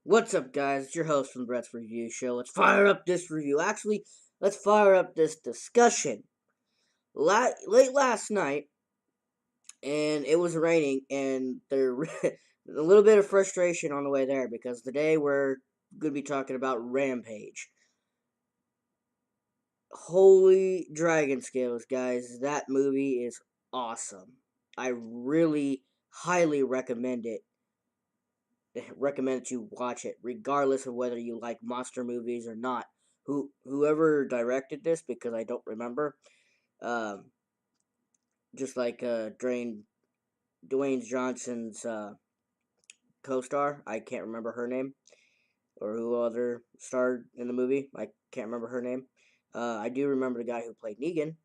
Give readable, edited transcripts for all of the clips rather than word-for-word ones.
What's up, guys? It's your host from the Brett's Review Show. Let's fire up this review. Actually, let's fire up this discussion. Late last night, and it was raining, and there a little bit of frustration on the way there because today we're going to be talking about Rampage. Holy dragon scales, guys! That movie is awesome. I really highly recommend it. Recommend that you watch it, regardless of whether you like monster movies or not. Whoever directed this, because I don't remember, um, just like Dwayne Johnson's co-star, I can't remember her name, or who other starred in the movie. I can't remember her name. I do remember the guy who played Negan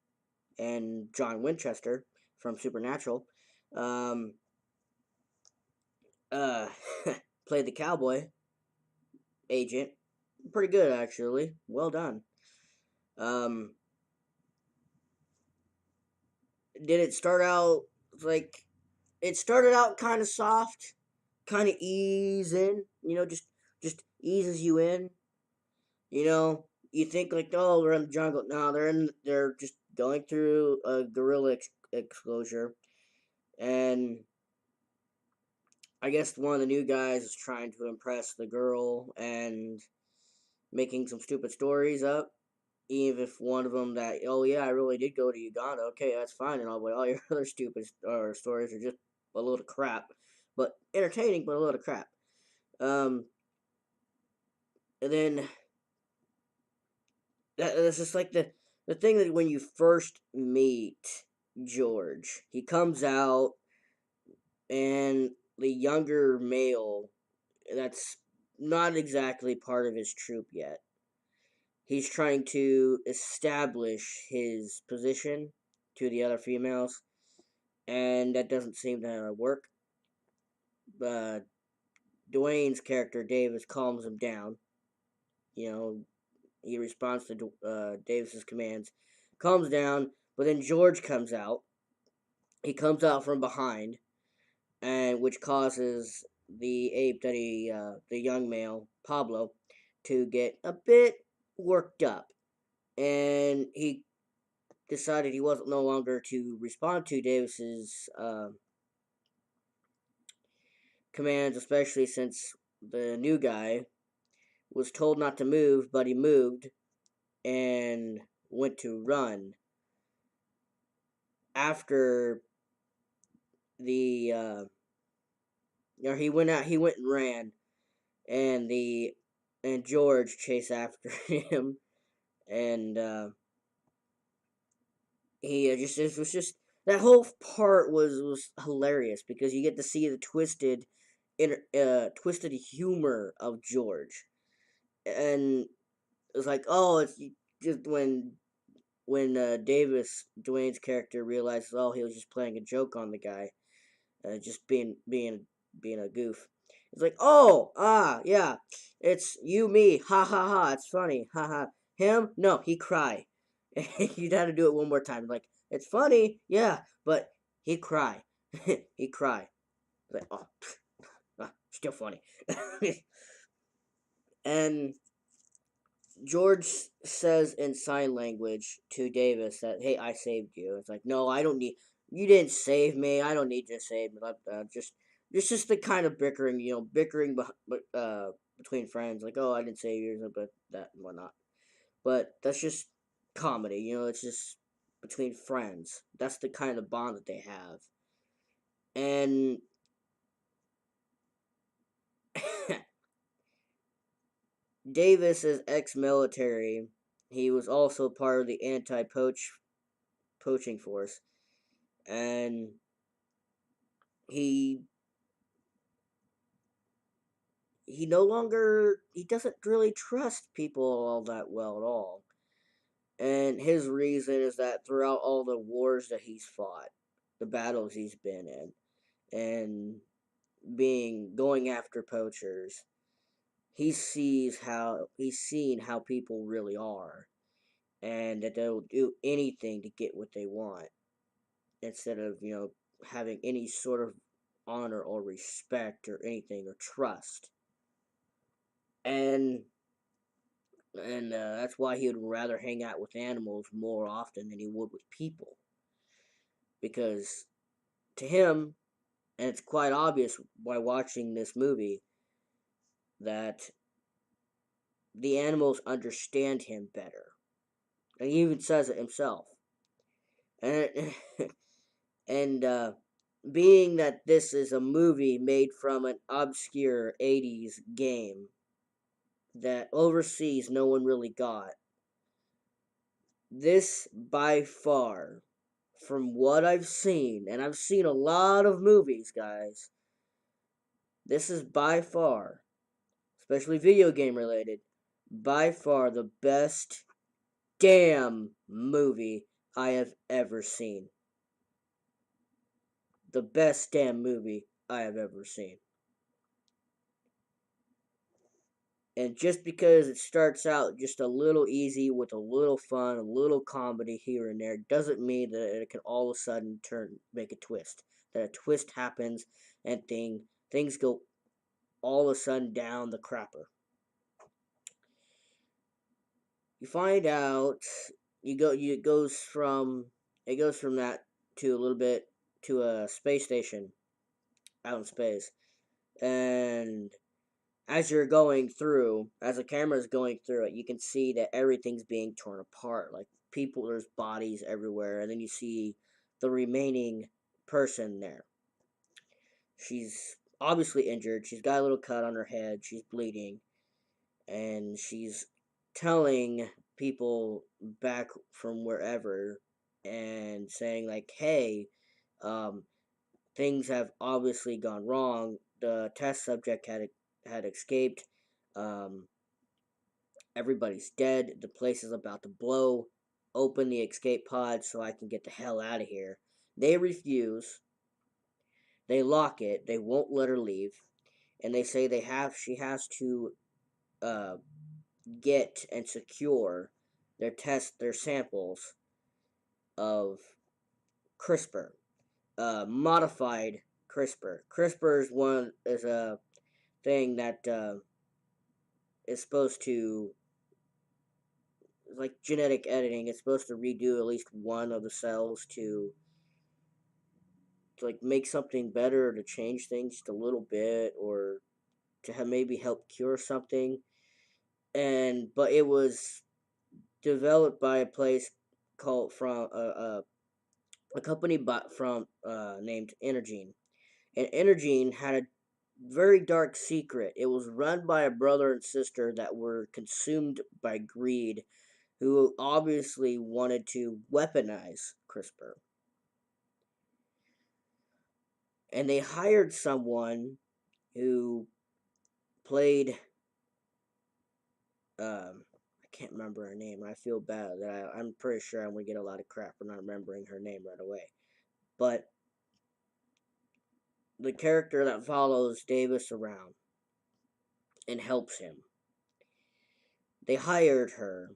and John Winchester from Supernatural. Um, uh, played the cowboy agent. Pretty good, actually. Well done. Um, did it start out like it started out kind of soft, kind of easing, just eases you in. You think like, oh, they're in the jungle. No, they're just going through a guerrilla exposure, and I guess one of the new guys is trying to impress the girl and making some stupid stories up. Even if one of them that, oh yeah, I really did go to Uganda. Okay, that's fine, and all, but all your other stupid stories are just a load of crap, but entertaining, but a load of crap. Um, and then that's just like the thing that when you first meet George, he comes out and the younger male that's not exactly part of his troop yet. He's trying to establish his position to the other females, and that doesn't seem to work. Uh, Dwayne's character Davis calms him down. You know, he responds to Davis's commands, calms down. But then George comes out. He comes out from behind, and which causes the ape that the young male Pablo, to get a bit worked up, and he decided he wasn't no longer to respond to Davis's commands, especially since the new guy was told not to move, but he moved and went to run after the he went out, he went and ran, and the and George chased after him, and he just it was just that whole part was hilarious because you get to see the twisted humor of George, and it's like, oh, it's just when Dwayne's character realizes, oh, he was just playing a joke on the guy, just being a goof. It's like, oh, yeah, it's you, me, ha ha ha. It's funny, ha ha. Him, no, he cry. You'd have to do it one more time. Like, it's funny, yeah, but he cry, he cry. It's like, oh, still funny. And George says in sign language to Davis that, "Hey, I saved you." It's like, no, I don't need. You didn't save me. I don't need you to save me. Just, it's just the kind of bickering, between friends. Like, oh, I didn't save you, but that and whatnot. But that's just comedy. It's just between friends. That's the kind of bond that they have. And Davis is ex-military. He was also part of the poaching force, and he he doesn't really trust people all that well at all. And his reason is that throughout all the wars that he's fought, the battles he's been in, and being going after poachers, he's seen how people really are, and that they'll do anything to get what they want instead of having any sort of honor or respect or anything or trust. and that's why he would rather hang out with animals more often than he would with people, because to him, and it's quite obvious by watching this movie, that the animals understand him better. And he even says it himself. And and being that this is a movie made from an obscure 80s game that overseas no one really got, this by far, from what I've seen, and I've seen a lot of movies, guys, this is by far, especially video game related, by far the best damn movie I have ever seen. The best damn movie I have ever seen. And just because it starts out just a little easy with a little fun, a little comedy here and there, doesn't mean that it can all of a sudden make a twist. That a twist happens and things go all of a sudden down the crapper. You find out it goes from that to a little bit to a space station out in space. And as you're going through, as the camera's going through it, you can see that everything's being torn apart. Like people, there's bodies everywhere, and then you see the remaining person there. She's obviously injured. She's got a little cut on her head. She's bleeding, and she's telling people back from wherever and saying like, "Hey, um, things have obviously gone wrong. The test subject had escaped. Um, Everybody's dead. The place is about to blow. Open the escape pod so I can get the hell out of here." They refuse. They lock it. They won't let her leave, and they say she has to uh, get and secure their samples of CRISPR, modified CRISPR. CRISPR is a thing that is supposed to, like genetic editing. It's supposed to redo at least one of the cells to like make something better, to change things just a little bit, or to have maybe help cure something. And but it was developed by a place called from a company from named Energene. And Energene had a very dark secret. It was run by a brother and sister that were consumed by greed, who obviously wanted to weaponize CRISPR. And they hired someone who played I can't remember her name. I feel bad that I'm pretty sure I'm gonna get a lot of crap for not remembering her name right away. But the character that follows Davis around and helps him, they hired her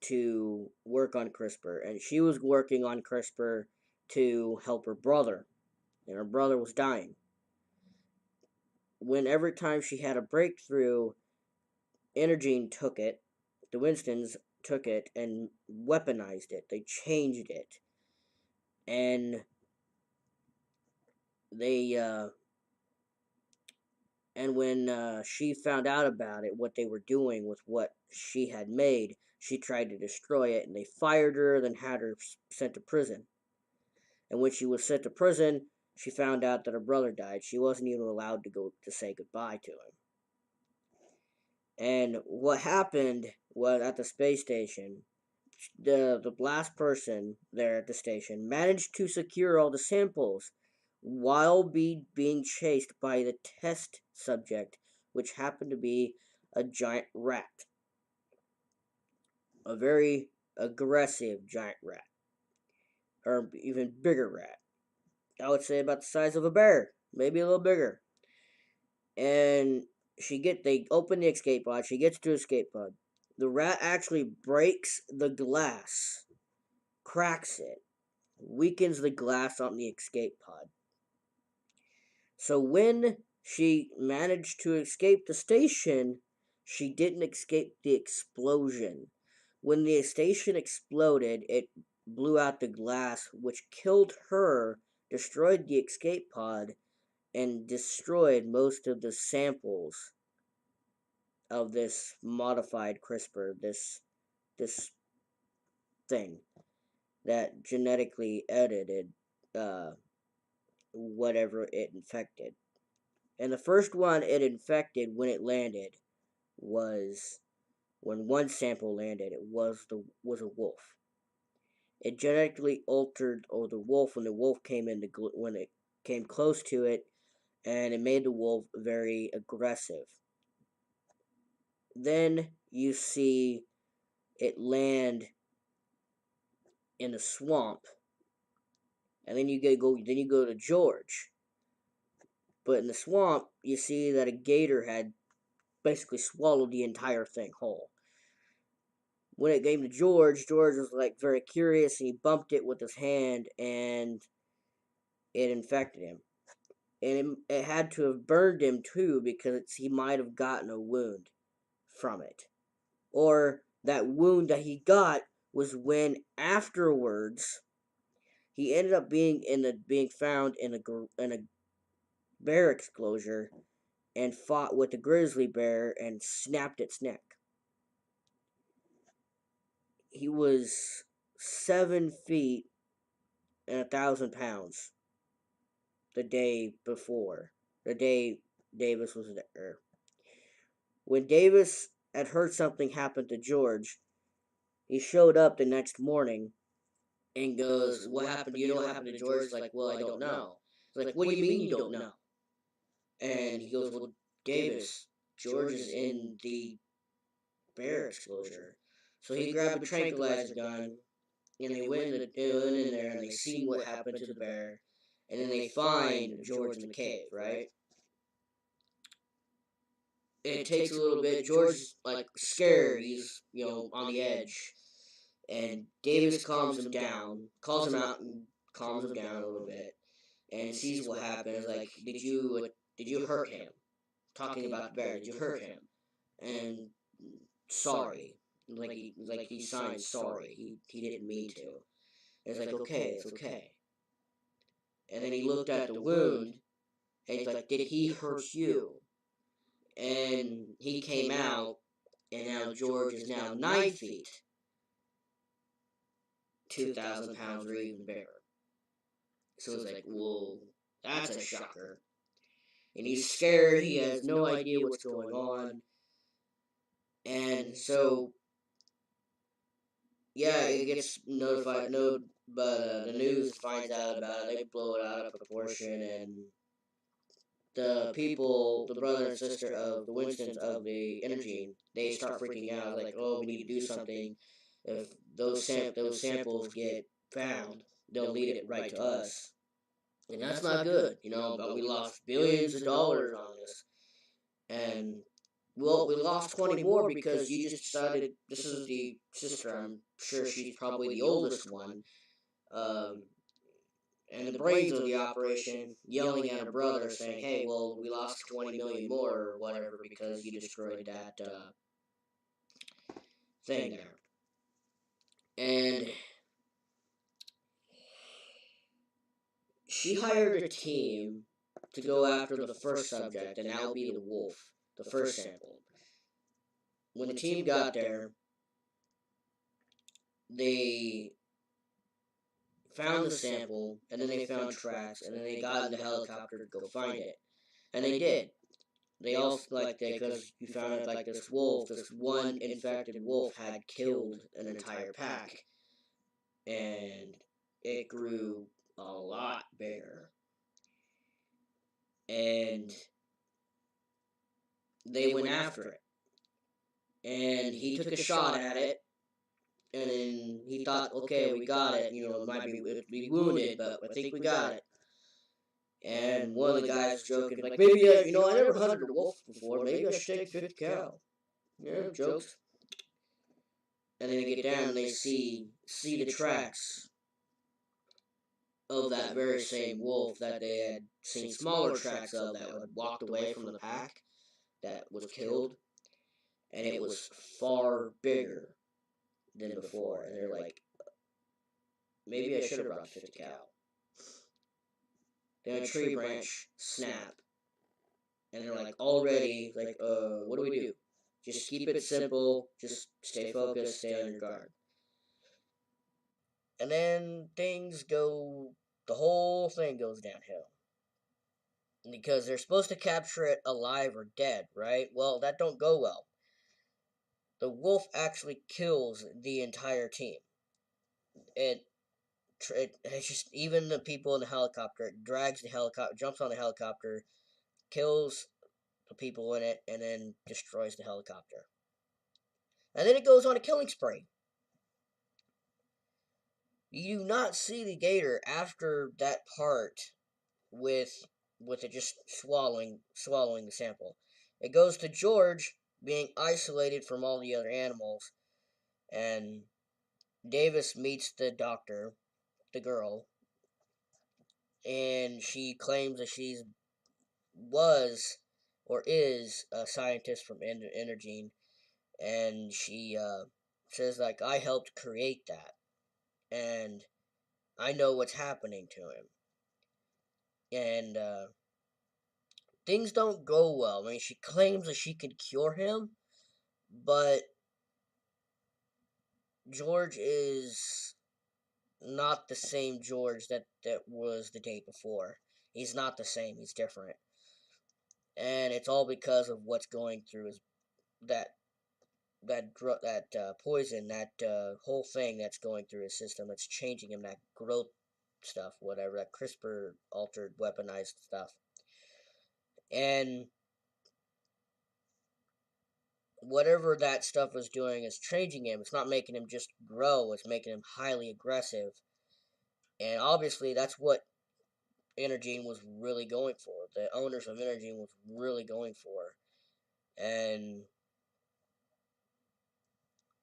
to work on CRISPR, and she was working on CRISPR to help her brother, and her brother was dying. When every time she had a breakthrough, Energene took it, the Winstons took it and weaponized it. They changed it, and they when she found out about it, what they were doing with what she had made, she tried to destroy it, and they fired her, then had her sent to prison. And when she was sent to prison, she found out that her brother died. She wasn't even allowed to go to say goodbye to him. And what happened was at the space station, the last person there at the station managed to secure all the samples while being chased by the test subject, which happened to be a giant rat. A very aggressive giant rat. Or even bigger rat. I would say about the size of a bear. Maybe a little bigger. And they open the escape pod. She gets to escape pod. The rat actually breaks the glass, cracks it, weakens the glass on the escape pod. So when She managed to escape the station. She didn't escape the explosion. When the station exploded, it blew out the glass, which killed her, destroyed the escape pod, and destroyed most of the samples of this modified CRISPR, this thing that genetically edited uh, whatever it infected. And the first one it infected when it landed was when one sample landed. It was a wolf. It genetically altered or the wolf when the wolf came in when it came close to it, and it made the wolf very aggressive. Then you see it land in a swamp, and then you go to George. But in the swamp, you see that a gator had basically swallowed the entire thing whole. When it came to George, George was like very curious, and he bumped it with his hand, and it infected him. And it had to have burned him too, because he might have gotten a wound from it, or that wound that he got was when afterwards he ended up being found in a bear enclosure and fought with a grizzly bear and snapped its neck. He was 7 feet and 1,000 pounds the day before, the day Davis was there. When Davis had heard something happened to George, he showed up the next morning and goes, "What happened? Do you know what happened to George?" He's like, "Well, I don't know." He's like, "What do you mean you don't know?" And he goes, "Well, Davis, George is in the bear exposure." So he grabbed a tranquilizer gun, and they went in there and they seen what happened to the bear, and then they find George in the cave, right? It takes a little bit. George is like scared. He's on the edge, and Davis calms him down, calls him out, and calms him down a little bit, and sees what happened. It's like, did you hurt him? Talking about the bear, did you hurt him? And sorry, like he signed sorry. He didn't mean to. And it's like, okay, it's okay. And then he looked at the wound, and he's like, did he hurt you? And he came out, and now George is now 9 feet, 2,000 pounds, or even bigger. So it's like, whoa, that's a shocker. And he's scared. He has no idea what's going on. And so, yeah, it gets notified. No, but the news finds out about it. They blow it out of proportion, and the people, the brother and sister of the Winstons of the Energy, they start freaking out. Like, oh, we need to do something. If those samples get found, they'll lead it right to us, and that's not good. But we lost billions of dollars on this, and well, we lost 20 more because you just decided. This is the sister. I'm sure she's probably the oldest one. Um, and the brains of the operation yelling at her brother saying, hey, well, we lost 20 million more or whatever because you destroyed that thing there. And she hired a team to go after the first subject, and that would be the wolf, the first sample. When the team got there, they found the sample, and then they found tracks, and then they got in the helicopter to go find it. And they did. They also, because you found out, this wolf, this one infected wolf had killed an entire pack. And it grew a lot bigger. And they went after it. And he took a shot at it. And then he thought, okay, we got it. It might be wounded, but I think we got it. And one of the guys was joking, like, maybe, I never hunted a wolf before. Maybe I should take 50 cal. Yeah, jokes. And then they get down and they see the tracks of that very same wolf that they had seen smaller tracks of that had walked away from the pack that was killed, and it was far bigger than before. And they're like, maybe I should have brought 50 cal. Then a tree branch snap, and they're like, already, like, what do we do? Just keep it simple, just stay focused, stay on your guard. And then the whole thing goes downhill. Because they're supposed to capture it alive or dead, right? Well, that don't go well. The wolf actually kills the entire team. It's just, even the people in the helicopter, it drags the helicopter, jumps on the helicopter, kills the people in it, and then destroys the helicopter. And then it goes on a killing spree. You do not see the gator after that part with it just swallowing the sample. It goes to George being isolated from all the other animals, and Davis meets the doctor, the girl, and she claims that she's was or is a scientist from Energene, and she says, like, I helped create that, and I know what's happening to him. And things don't go well. I mean, she claims that she could cure him, but George is not the same George that was the day before. He's not the same. He's different, and it's all because of what's going through his that poison, that whole thing that's going through his system. That's changing him. That growth stuff, whatever, that CRISPR altered, weaponized stuff, and whatever that stuff was doing is changing him. It's not making him just grow. It's making him highly aggressive, and obviously that's what Energene was really going for. The owners of Energene was really going for. And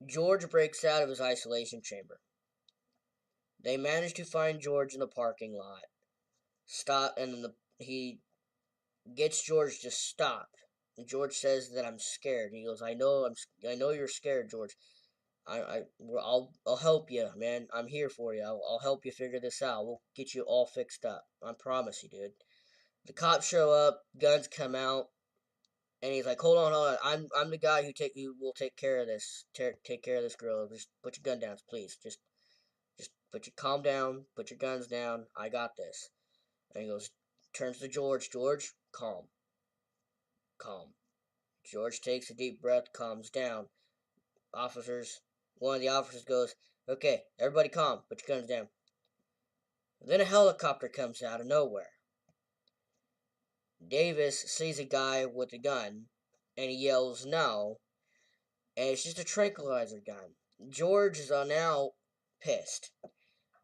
George breaks out of his isolation chamber. They manage to find George in the parking lot. Stop, and then he gets George to stop. And George says that I'm scared. And he goes, I know you're scared, George. I'll help you, man. I'm here for you. I'll help you figure this out. We'll get you all fixed up. I promise you, dude. The cops show up, guns come out, and he's like, "Hold on. I'm the guy who will take care of this. Take care of this girl. Just put your gun down, please. Just calm down. Put your guns down. I got this." And he goes, turns to George. George, calm, calm. George takes a deep breath, calms down. One of the officers goes, "Okay, everybody calm. Put your guns down." Then a helicopter comes out of nowhere. Davis sees a guy with a gun, and he yells, "No!" And it's just a tranquilizer gun. George is now pissed.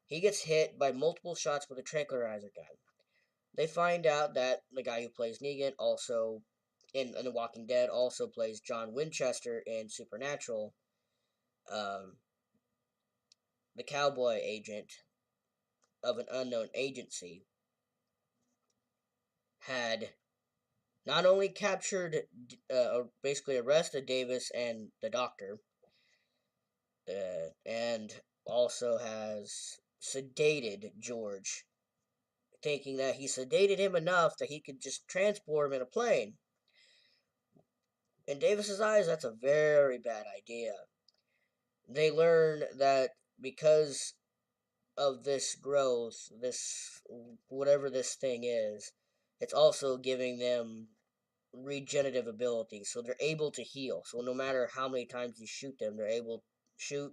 He gets hit by multiple shots with a tranquilizer gun. They find out that the guy who plays Negan also in The Walking Dead also plays John Winchester in Supernatural, the cowboy agent of an unknown agency, had not only captured, basically arrested Davis and the doctor, and also has sedated George, thinking that he sedated him enough that he could just transport him in a plane. In Davis's eyes, that's a very bad idea. They learn that because of this growth, this whatever this thing is, it's also giving them regenerative abilities, so they're able to heal. So no matter how many times you shoot them, they're able shoot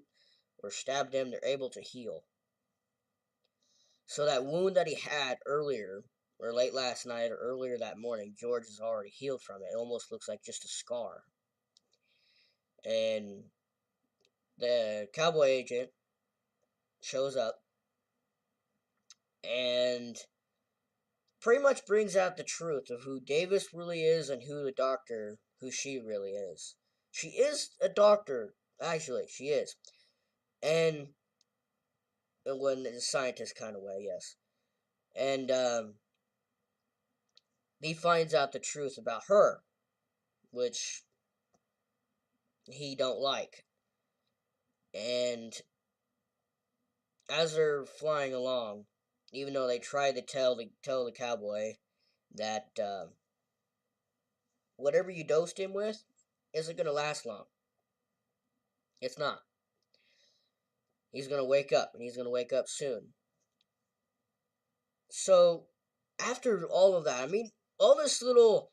or stab them, they're able to heal. So that wound that he had earlier, or late last night, or earlier that morning, George is already healed from it. It almost looks like just a scar. And the cowboy agent shows up and pretty much brings out the truth of who Davis really is and who she really is. She is a doctor, actually, she is. And when in a scientist kind of way, yes. and he finds out the truth about her, which he don't like. And as they're flying along, even though they try to tell the cowboy that whatever you dosed him with isn't gonna last long. It's not. He's gonna wake up, and he's gonna wake up soon. So after all of that, I mean, all this little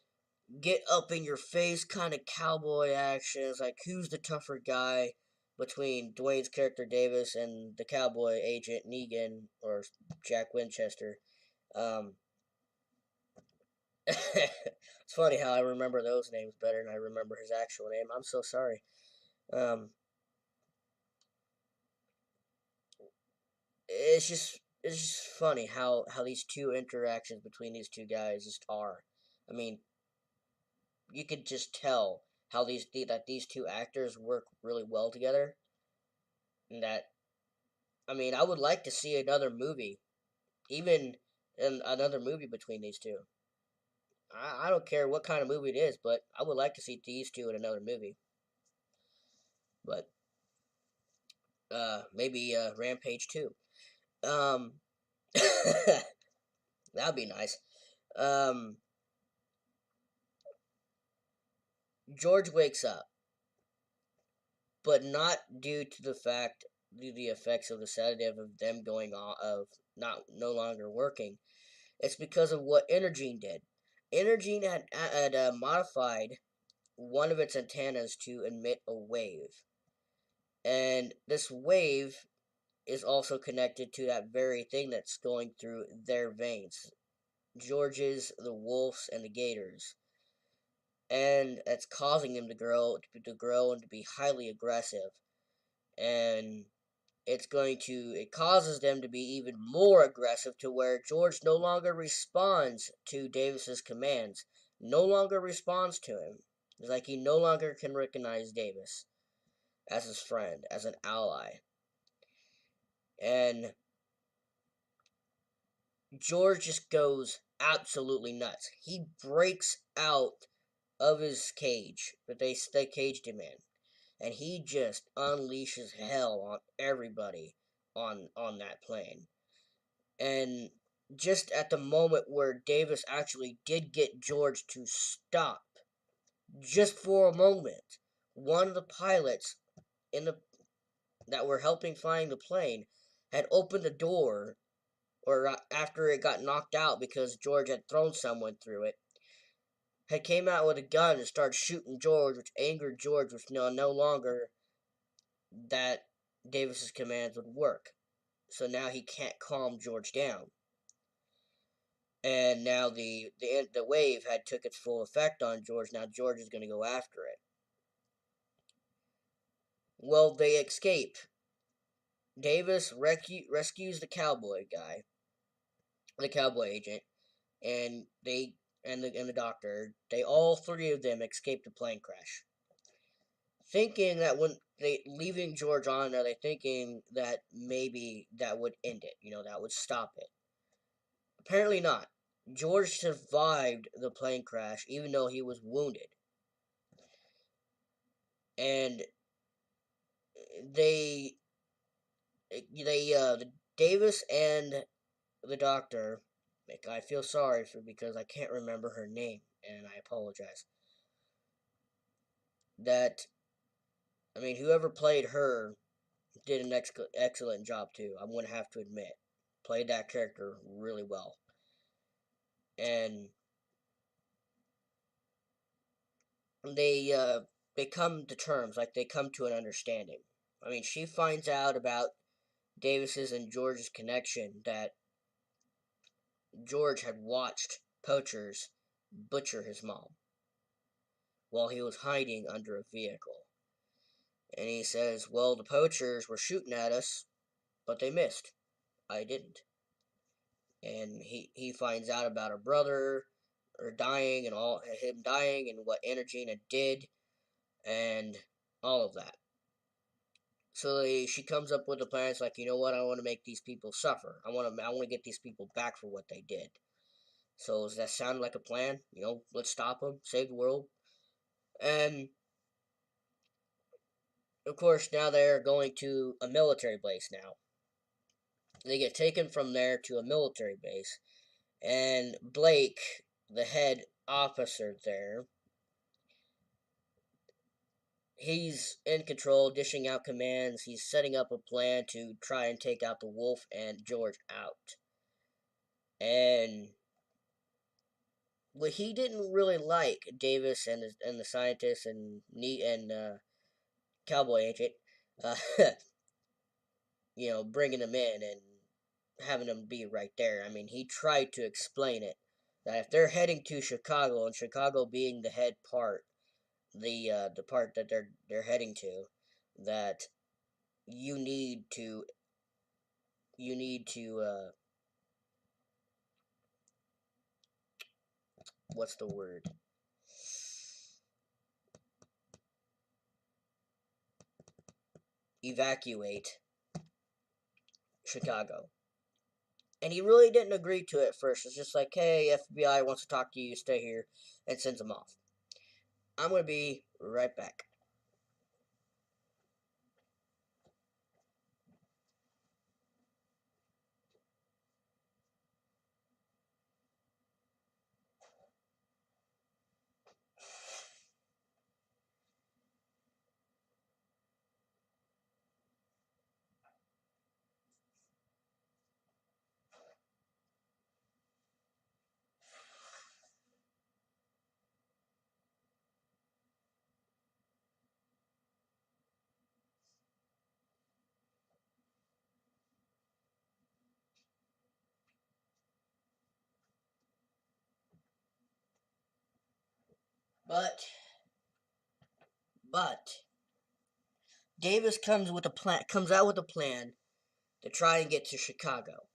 get up in your face kind of cowboy action is like who's the tougher guy between Dwayne's character Davis and the cowboy agent Negan or Jack Winchester. Um, it's funny how I remember those names better than I remember his actual name. I'm so sorry. Um, it's just funny how these two interactions between these two guys just are. I mean, you could just tell how that these two actors work really well together, and that I mean, I would like to see another movie, even another movie between these two. I don't care what kind of movie it is, but I would like to see these two in another movie. But maybe Rampage 2. Um, that'd be nice. Um, George wakes up, but not due to the effects of the sedative of them going on of not no longer working. It's because of what Energene did. Energene had modified one of its antennas to emit a wave, and this wave is also connected to that very thing that's going through their veins. George's, the wolves, and the gators, and that's causing them to grow and to be highly aggressive, and it causes them to be even more aggressive to where George no longer responds to Davis's commands, no longer responds to him. It's like he no longer can recognize Davis as his friend, as an ally. And George just goes absolutely nuts. He breaks out of his cage that they caged him in, and he just unleashes hell on everybody on that plane. And just at the moment where Davis actually did get George to stop, just for a moment, one of the pilots in the that were helping flying the plane had opened the door, or after it got knocked out because George had thrown someone through it, had came out with a gun and started shooting George, which angered George, which no longer that Davis's commands would work. So now he can't calm George down. And now the wave had took its full effect on George. Now George is going to go after it. Well, they escape. Davis rescues the cowboy agent, and the doctor. They all three of them escape the plane crash, thinking that when they leaving George on there, they thinking that maybe that would end it. That would stop it. Apparently not. George survived the plane crash, even though he was wounded, and they the Davis and the doctor. I feel sorry for because I can't remember her name, and I apologize. That I mean, whoever played her did an excellent job too. I'm gonna have to admit, played that character really well, and they come to terms, like they come to an understanding. I mean, she finds out about Davis's and George's connection, that George had watched poachers butcher his mom while he was hiding under a vehicle. And he says, well, the poachers were shooting at us, but they missed. I didn't. And he finds out about her brother, or dying, and all him dying, and what Energina did, and all of that. So she comes up with a plan. It's like, you know what? I want to make these people suffer. I want to get these people back for what they did. So does that sound like a plan? Let's stop them, save the world. And of course, now they're going to a military base now. They get taken from there to a military base. And Blake, the head officer there, he's in control, dishing out commands. He's setting up a plan to try and take out the wolf and George out. And what he didn't really like Davis and the scientist and cowboy agent, uh, bringing them in and having them be right there. I mean, he tried to explain it that if they're heading to Chicago, and Chicago being the head part, the part that they're heading to, that you need to you need to what's the word? Evacuate Chicago. And he really didn't agree to it at first. It's just like, hey, FBI wants to talk to you, stay here, and sends him off. I'm going to be right back. But, but, Davis comes out with a plan to try and get to Chicago.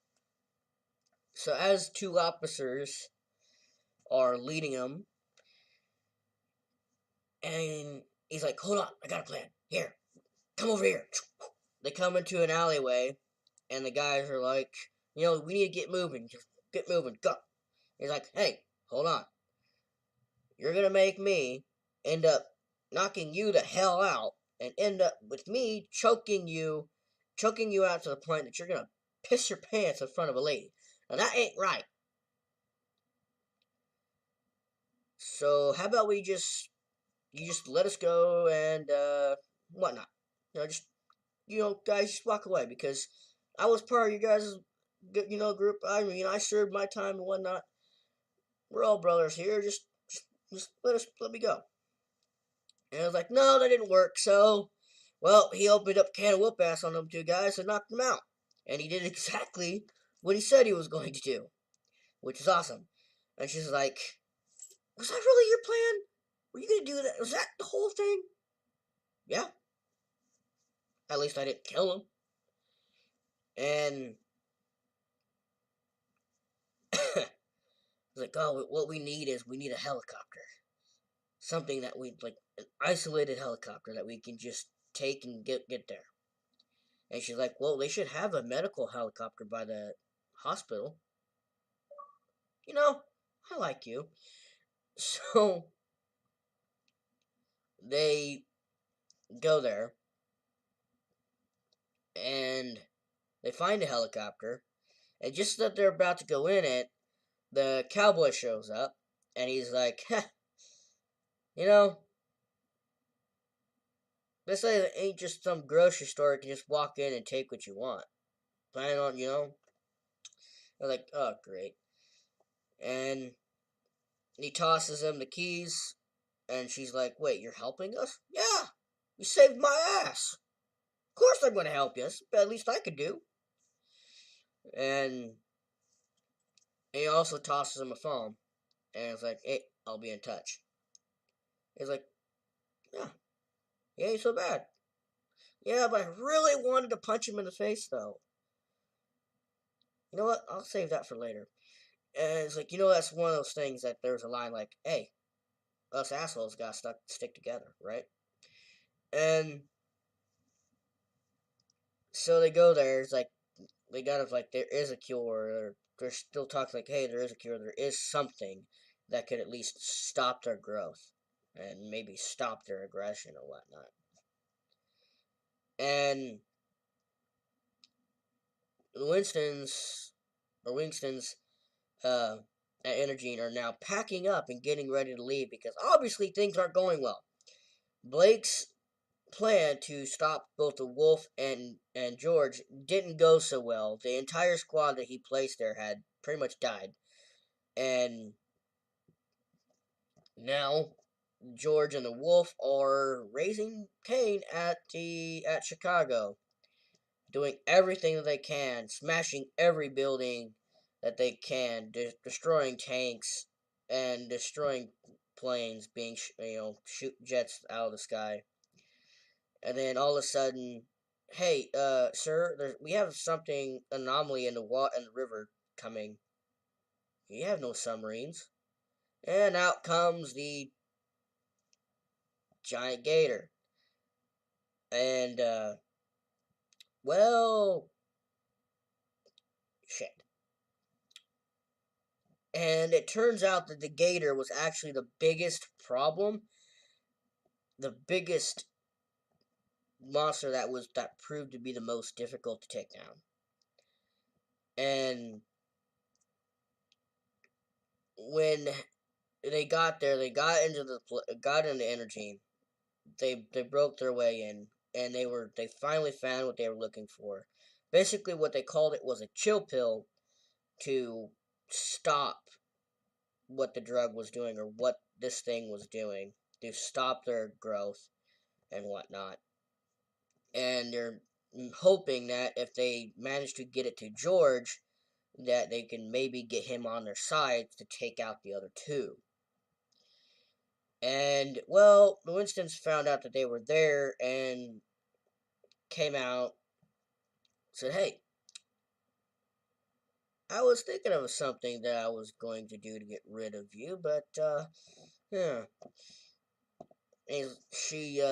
So as two officers are leading him, and he's like, hold on, I got a plan. Here, come over here. They come into an alleyway, and the guys are like, we need to get moving. Just get moving. Go. He's like, hey, hold on. You're going to make me end up knocking you the hell out and end up with me choking you out to the point that you're going to piss your pants in front of a lady. Now, that ain't right. So, how about you just let us go and whatnot. Guys, just walk away because I was part of you guys' group. I mean, I served my time and whatnot. We're all brothers here. Just let me go. And I was like, no, that didn't work. So, well, he opened up a can of whoop ass on them two guys and knocked them out. And he did exactly what he said he was going to do, which is awesome. And she's like, was that really your plan? Were you going to do that? Was that the whole thing? Yeah. At least I didn't kill him. And like, oh, what we need is we need a helicopter. Something that we like, an isolated helicopter that we can just take and get there. And she's like, well, they should have a medical helicopter by the hospital. I like you. So they go there and they find a helicopter. And just that they're about to go in it, the cowboy shows up and he's like, you know, this ain't just some grocery store you can just walk in and take what you want. Plan on, They're like, oh, great. And he tosses him the keys, and she's like, wait, you're helping us? Yeah, you saved my ass. Of course I'm going to help you. But at least I could do. And he also tosses him a phone, and it's like, hey, I'll be in touch. He's like, yeah, he ain't so bad. Yeah, but I really wanted to punch him in the face, though. You know what? I'll save that for later. And it's like, that's one of those things that there's a line like, hey, us assholes gotta stick together, right? And So they go there. It's like they got like there is a cure. Or there's still talks like, hey, there is a cure. There is something that could at least stop their growth and maybe stop their aggression or whatnot. And Winston's and Energy are now packing up and getting ready to leave because obviously things aren't going well. Blake's plan to stop both the Wolf and George didn't go so well. The entire squad that he placed there had pretty much died. And now George and the Wolf are raising Cain at Chicago, doing everything that they can, smashing every building that they can, destroying tanks and destroying planes, being shoot jets out of the sky, and then all of a sudden, hey, sir, we have something anomaly in the river coming. You have no submarines, and out comes the giant gator, and well, shit. And it turns out that the gator was actually the biggest problem, the biggest monster that proved to be the most difficult to take down. And when they got there, they got into energy. They broke their way in, and they finally found what they were looking for. Basically, what they called it was a chill pill to stop what the drug was doing or what this thing was doing to stop their growth and whatnot. And they're hoping that if they manage to get it to George, that they can maybe get him on their side to take out the other two. And, well, the Winstons found out that they were there and came out, said, hey, I was thinking of something that I was going to do to get rid of you, but, yeah. And she,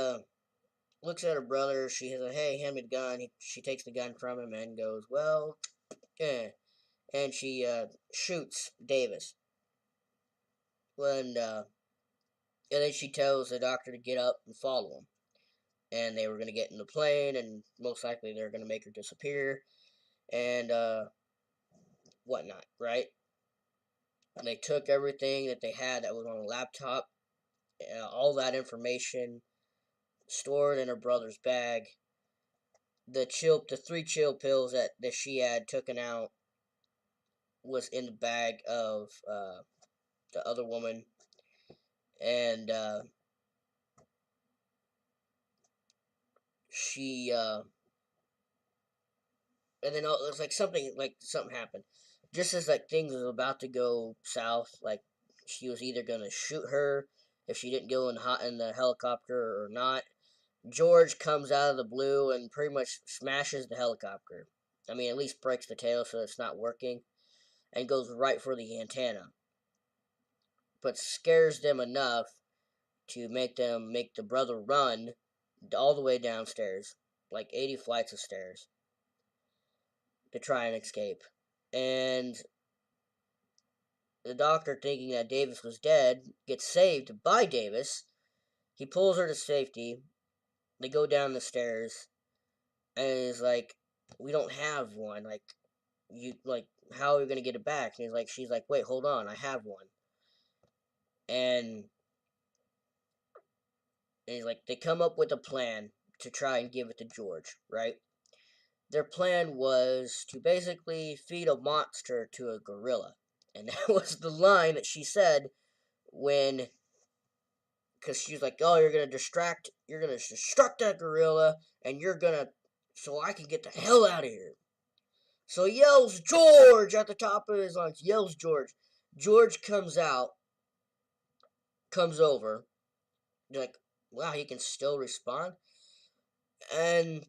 looks at her brother, she says, hey, hand me the gun. She takes the gun from him and goes, well, yeah. And she, shoots Davis. And then she tells the doctor to get up and follow him. And they were going to get in the plane, and most likely they're going to make her disappear, and, whatnot, right? And they took everything that they had that was on a laptop, all that information stored in her brother's bag. The 3 chill pills that she had taken out was in the bag of the other woman, and she and then it was like something happened, just as like things was about to go south. Like she was either gonna shoot her if she didn't go in the helicopter or not. George comes out of the blue and pretty much smashes the helicopter. I mean, at least breaks the tail so it's not working, and goes right for the antenna, but scares them enough to make the brother run all the way downstairs, like 80 flights of stairs, to try and escape. And the doctor, thinking that Davis was dead, gets saved by Davis. He pulls her to safety. They go down the stairs, and he's like, "We don't have one. Like, how are we gonna get it back?" And she's like, "Wait, hold on, I have one." And, and he's like, they come up with a plan to try and give it to George, right? Their plan was to basically feed a monster to a gorilla. And that was the line that she said when, because she's like, oh, you're gonna distract that gorilla, and so I can get the hell out of here. So yells George at the top of his lungs, yells George. George comes over, like, wow, he can still respond. And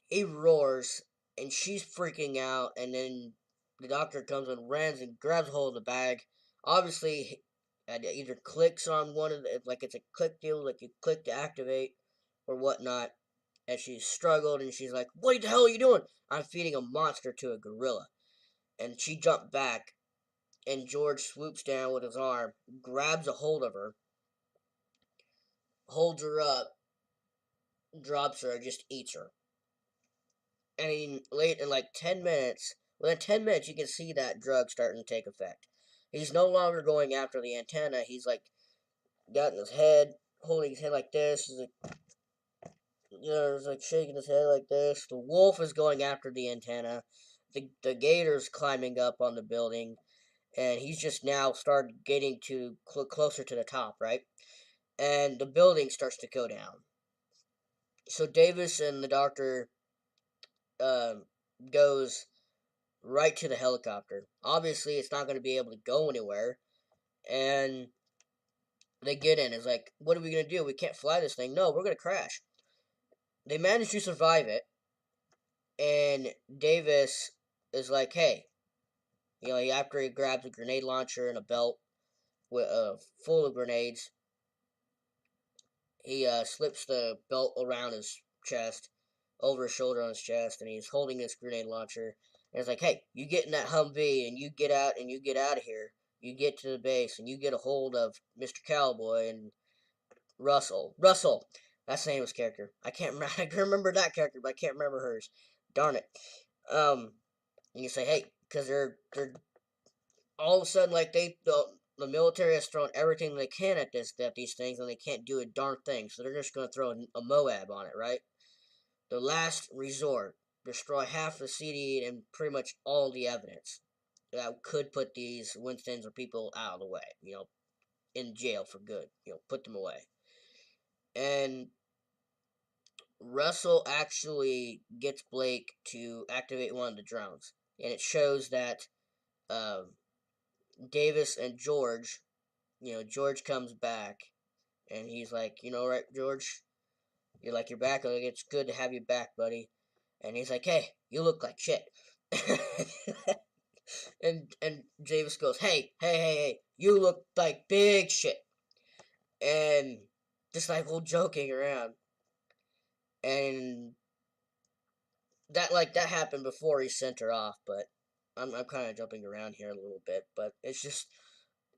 he roars, and she's freaking out, and then the doctor comes and runs and grabs hold of the bag. Obviously, it either clicks on one of the, like it's a click deal, like you click to activate or whatnot, And she struggled, and she's like, "What the hell are you doing?" "I'm feeding a monster to a gorilla." And she jumped back, and George swoops down with his arm, grabs a hold of her, holds her up, drops her, and just eats her. And in like 10 minutes, within 10 minutes, you can see that drug starting to take effect. He's no longer going after the antenna. He's like, got in his head, holding his head like this. He's like, he's like shaking his head like this. The wolf is going after the antenna. The gator's climbing up on the building, and he's just now started getting to closer to the top, right? And the building starts to go down. So Davis and the doctor um, goes right to the helicopter. Obviously, it's not going to be able to go anywhere, and they get in. It's like, what are we going to do? We can't fly this thing. No, we're going to crash. They manage to survive it, and Davis is like, hey, after he grabs a grenade launcher and a belt with full of grenades, he slips the belt around his chest, over his shoulder on his chest, and he's holding this grenade launcher. And it's like, hey, you get in that Humvee and you get out of here. You get to the base and you get a hold of Mr. Cowboy and Russell. Russell, that's the name of his character. I can't remember. I can remember that character, but I can't remember hers. Darn it. And you say, hey, because they're all of a sudden like the military has thrown everything they can at these things, and they can't do a darn thing. So they're just going to throw a Moab on it, right? The last resort. Destroy half the city and pretty much all the evidence that could put these Winstons or people out of the way. In jail for good. Put them away. And Russell actually gets Blake to activate one of the drones, and it shows that Davis and George. George comes back, and he's like, right, George, you're back. Like, it's good to have you back, buddy. And he's like, hey, you look like shit. and Davis goes, hey, you look like big shit. And just like old joking around. And that happened before he sent her off, but I'm kind of jumping around here a little bit, but it's just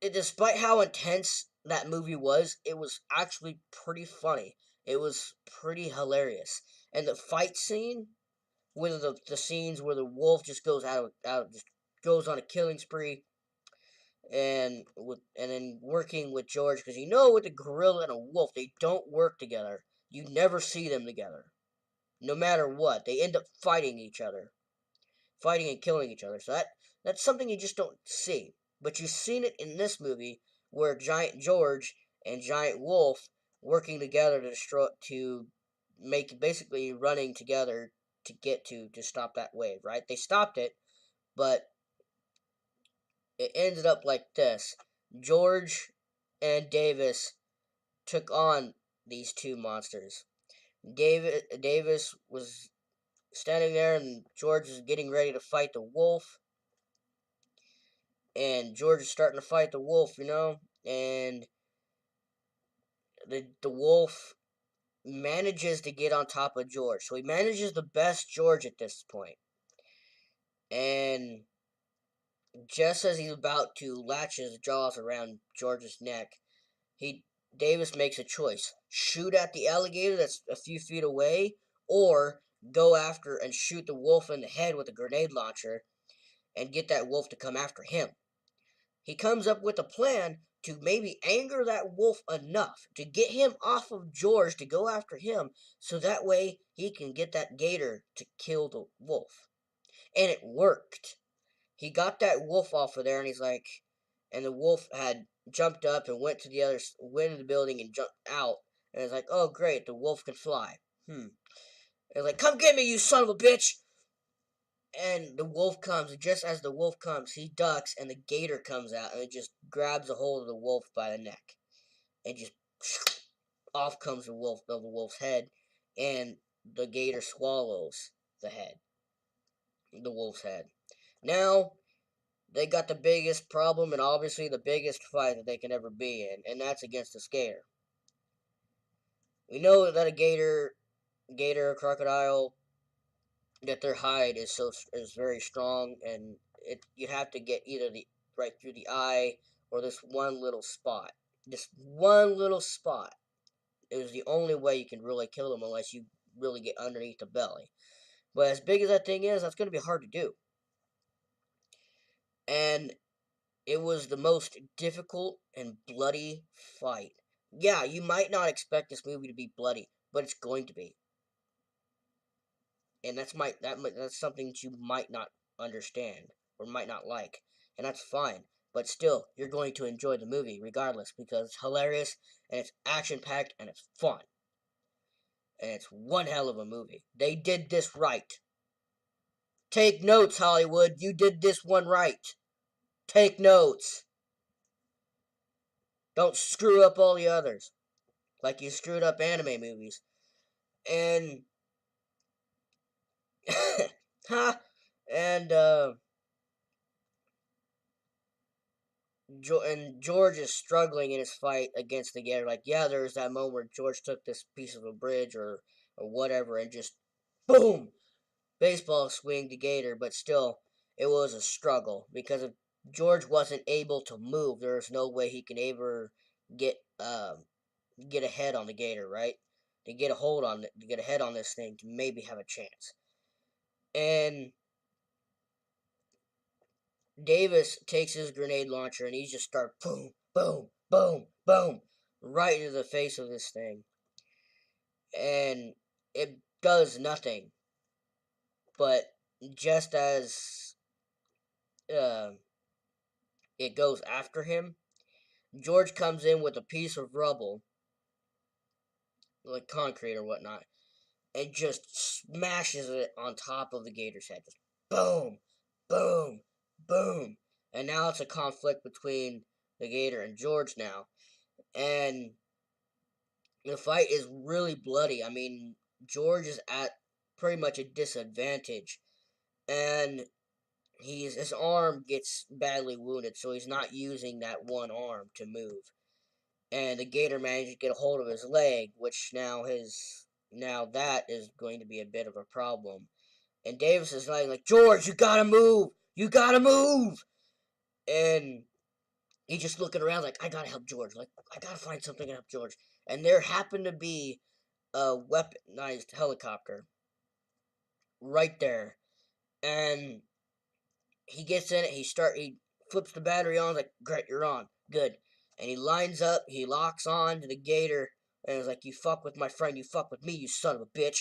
despite how intense that movie was, it was actually pretty funny. It was pretty hilarious, and the fight scene, with the scenes where the wolf just goes just goes on a killing spree, and then working with George, because with a gorilla and a wolf, they don't work together. You never see them together, no matter what. They end up fighting each other, fighting and killing each other. So that's something you just don't see. But you've seen it in this movie, where Giant George and Giant Wolf working together to make, basically running together to get to stop that wave, right? They stopped it, but it ended up like this. George and Davis took on these two monsters. Davis was standing there, and George is getting ready to fight the wolf. And George is starting to fight the wolf, and the wolf manages to get on top of George. So he manages the best George at this point. And just as he's about to latch his jaws around George's neck, Davis makes a choice. Shoot at the alligator that's a few feet away, or go after and shoot the wolf in the head with a grenade launcher and get that wolf to come after him. He comes up with a plan to maybe anger that wolf enough to get him off of George to go after him, so that way he can get that gator to kill the wolf. And it worked. He got that wolf off of there, and and the wolf had jumped up and went into the building and jumped out. And it's like, oh great, the wolf can fly. And it's like, come get me, you son of a bitch! And the wolf comes, and just as the wolf comes, he ducks, and the gator comes out, and it just grabs a hold of the wolf by the neck. And just off comes the wolf's head, and the gator swallows the wolf's head. Now, they got the biggest problem, and obviously the biggest fight that they can ever be in, and that's against a gator. We know that a gator, gator, crocodile, that their hide is very strong, and you have to get either the right through the eye or this one little spot. This one little spot is the only way you can really kill them unless you really get underneath the belly. But as big as that thing is, that's going to be hard to do. And it was the most difficult and bloody fight. Yeah, you might not expect this movie to be bloody, but it's going to be. And that's something that you might not understand or might not like, and that's fine. But still, you're going to enjoy the movie regardless because it's hilarious and it's action packed and it's fun. And it's one hell of a movie. They did this right. Take notes, Hollywood. You did this one right. Take notes. Don't screw up all the others like you screwed up anime movies. And ha, and George is struggling in his fight against the gator. Like, yeah, there's that moment where George took this piece of a bridge or whatever and just boom, baseball swing the gator. But still, it was a struggle because if George wasn't able to move, there was no way he can ever get get a head on the gator, right? To get a hold on it, to get a head on this thing to maybe have a chance. And Davis takes his grenade launcher and he just starts boom, boom, boom, boom, right into the face of this thing. And it does nothing. But just as uh, it goes after him, George comes in with a piece of rubble, like concrete or whatnot, and just smashes it on top of the gator's head. Just boom, boom, boom. And now it's a conflict between the gator and George now. And the fight is really bloody. I mean, George is at pretty much a disadvantage, and his arm gets badly wounded, so he's not using that one arm to move. And the gator manages to get a hold of his leg, which now that is going to be a bit of a problem. And Davis is like George, you gotta move, you gotta move, and he's just looking around like I gotta help George, like I gotta find something to help George. And there happened to be a weaponized helicopter right there, and he gets in it. He flips the battery on. Like, great, you're on, good. And he lines up. He locks on to the gator, and is like, "You fuck with my friend. You fuck with me. You son of a bitch."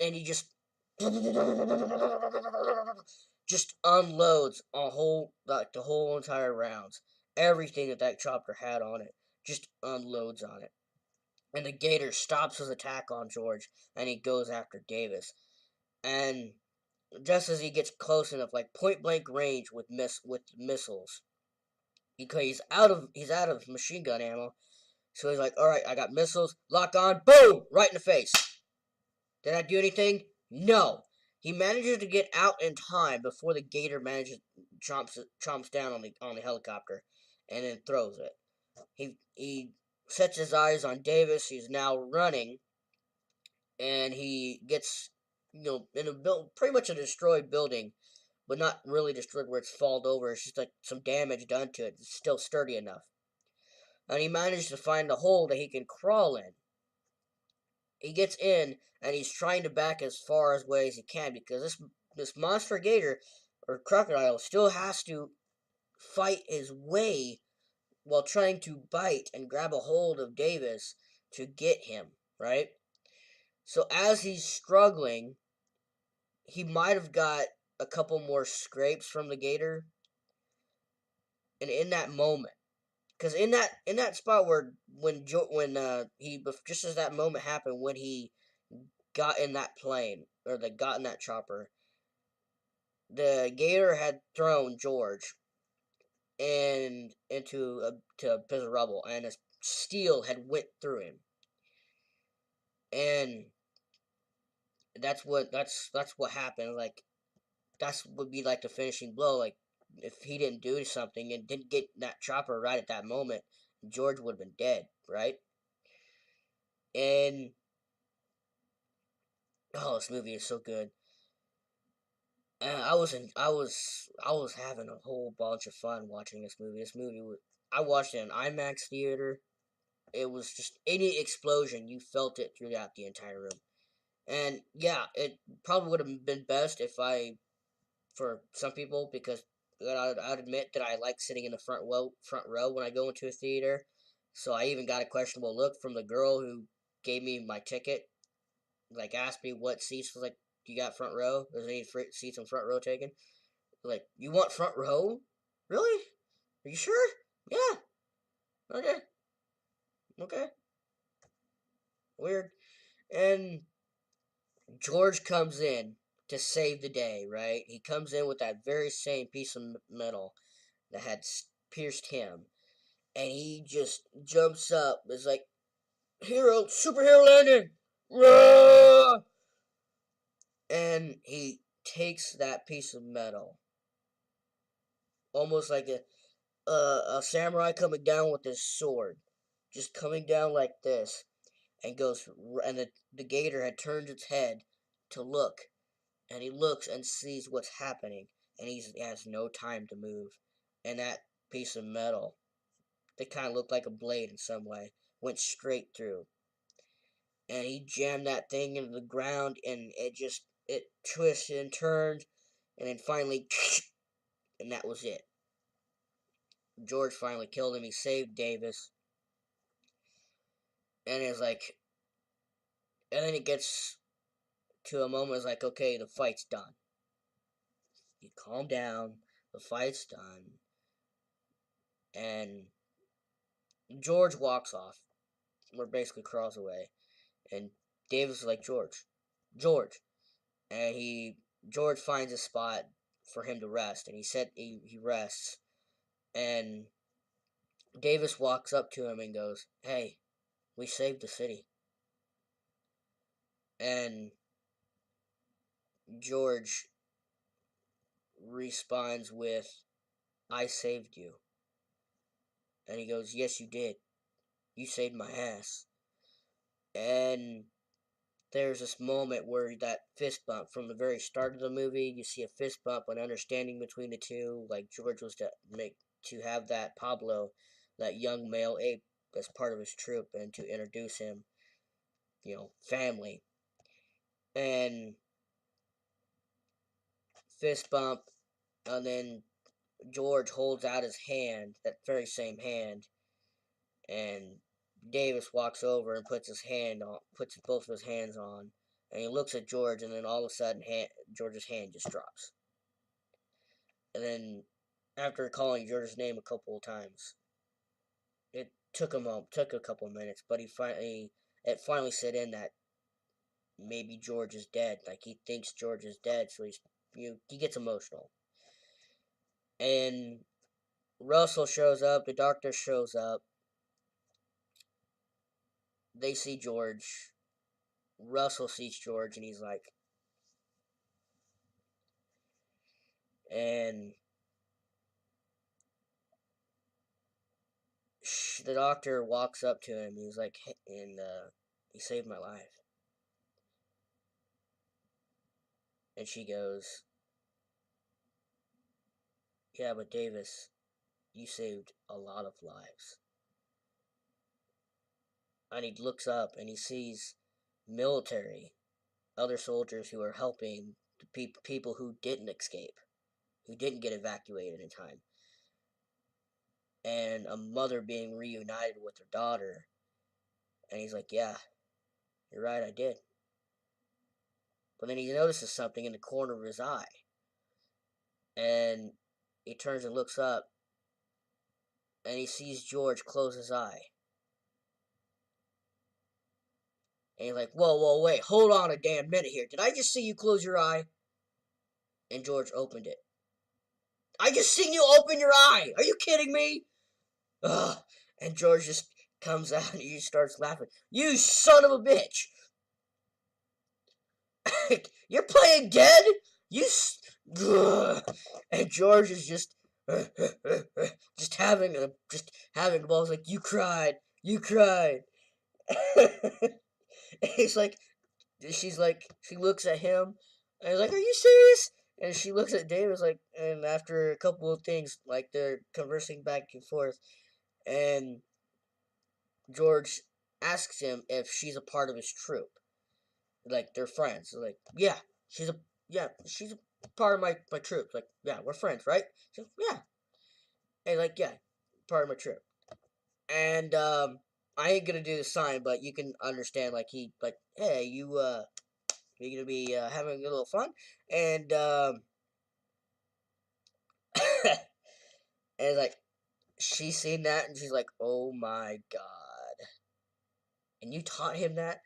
And he just unloads the whole entire rounds. Everything that chopper had on it just unloads on it. And the gator stops his attack on George, and he goes after Davis. And just as he gets close enough, like point blank range with missiles, because he's out of machine gun ammo. So he's like, all right, I got missiles, lock on, boom, right in the face. Did I do anything? No. He manages to get out in time before the gator chomps down on the helicopter, and then throws it. He sets his eyes on Davis. He's now running, and he gets in pretty much a destroyed building, but not really destroyed where it's falled over. It's just like some damage done to it. It's still sturdy enough. And he managed to find a hole that he can crawl in. He gets in and he's trying to back as far away as he can because this monster gator or crocodile still has to fight his way while trying to bite and grab a hold of Davis to get him, right? So as he's struggling, he might have got a couple more scrapes from the gator. And in that moment, because in that spot where he just as that moment happened when he got in that plane or they got in that chopper, the gator had thrown George and into a piece of rubble, and his steel had went through him, and that's what happened. Like that's would be like the finishing blow. Like if he didn't do something and didn't get that chopper right at that moment, George would have been dead, right? And Oh, this movie is so good. And I was having a whole bunch of fun watching this movie. I watched it in IMAX theater. It was just any explosion, you felt it throughout the entire room. And yeah, it probably would have been best if for some people, because I'd admit that I like sitting in the front row when I go into a theater. So I even got a questionable look from the girl who gave me my ticket, like asked me what seats. Was like, you got front row? There's any seats in front row taken? Like, you want front row? Really? Are you sure? Yeah. Okay. Okay. Weird. And George comes in to save the day, right? He comes in with that very same piece of metal that had pierced him. And he just jumps up. It's like, superhero landing! Rah! And he takes that piece of metal, almost like a samurai coming down with his sword, just coming down like this, and goes, and the gator had turned its head to look, and he looks and sees what's happening, and he has no time to move, and that piece of metal, that kind of looked like a blade in some way, went straight through, and he jammed that thing into the ground, and it twisted and turned, and then finally, and that was it. George finally killed him. He saved Davis, and it's like, and then it gets to a moment. It's like, okay, the fight's done. You calm down. The fight's done, and George walks off, or basically crawls away, and Davis is like, George, and George finds a spot for him to rest, and he rests, and Davis walks up to him and goes, "Hey, we saved the city." And George responds with, "I saved you." And he goes, "Yes, you did. You saved my ass." And there's this moment where that fist bump from the very start of the movie, you see a fist bump, an understanding between the two. Like, George was to have that Pablo, that young male ape, as part of his troop, and to introduce him, family. And fist bump, and then George holds out his hand, that very same hand, and Davis walks over and puts both of his hands on, and he looks at George, and then all of a sudden, George's hand just drops. And then, after calling George's name a couple of times, it took a couple of minutes, but it finally set in that maybe George is dead. Like, he thinks George is dead, so he gets emotional. And Russell shows up, the doctor shows up, they see George, Russell sees George, and he's like, and the doctor walks up to him, and he's like, and he saved my life. And she goes, "Yeah, but Davis, you saved a lot of lives." And he looks up and he sees other soldiers who are helping the people who didn't escape, who didn't get evacuated in time, and a mother being reunited with her daughter. And he's like, "Yeah, you're right, I did." But then he notices something in the corner of his eye, and he turns and looks up, and he sees George close his eye. And he's like, whoa, wait, hold on a damn minute here. Did I just see you close your eye? And George opened it. "I just seen you open your eye. Are you kidding me?" Ugh. And George just comes out and he starts laughing. "You son of a bitch. You're playing dead? Ugh." And George is just having a ball. Like, "You cried. You cried." He's like, she's like, she looks at him and is like, "Are you serious?" And she looks at Davis like, and after a couple of things, like they're conversing back and forth, and George asks him if she's a part of his troop, like they're friends. So like, she's a she's a part of my troop. Like, yeah, we're friends, right? She's like, yeah, and like, yeah, part of my troop. And I ain't gonna do the sign, but you can understand. Like he like, hey, you gonna be having a little fun, and and like she's seen that, and she's like, oh my god, and you taught him that,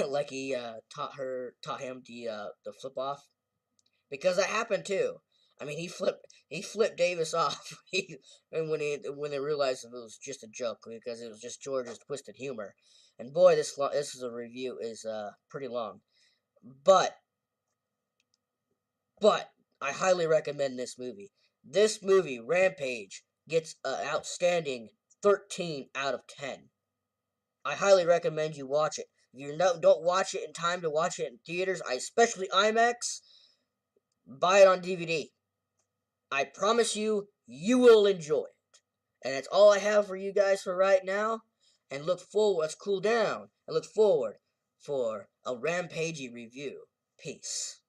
like he taught him the flip off, because that happened too. I mean, he flipped Davis off, and when they realized it was just a joke because it was just George's twisted humor, and boy, this is a review is pretty long, but but I highly recommend this movie. This movie, Rampage, gets an outstanding 13 out of 10. I highly recommend you watch it. If you don't watch it in time to watch it in theaters, especially IMAX, buy it on DVD. I promise you, you will enjoy it. And that's all I have for you guys for right now. And look forward, let's cool down, and look forward for a Rampagey review. Peace.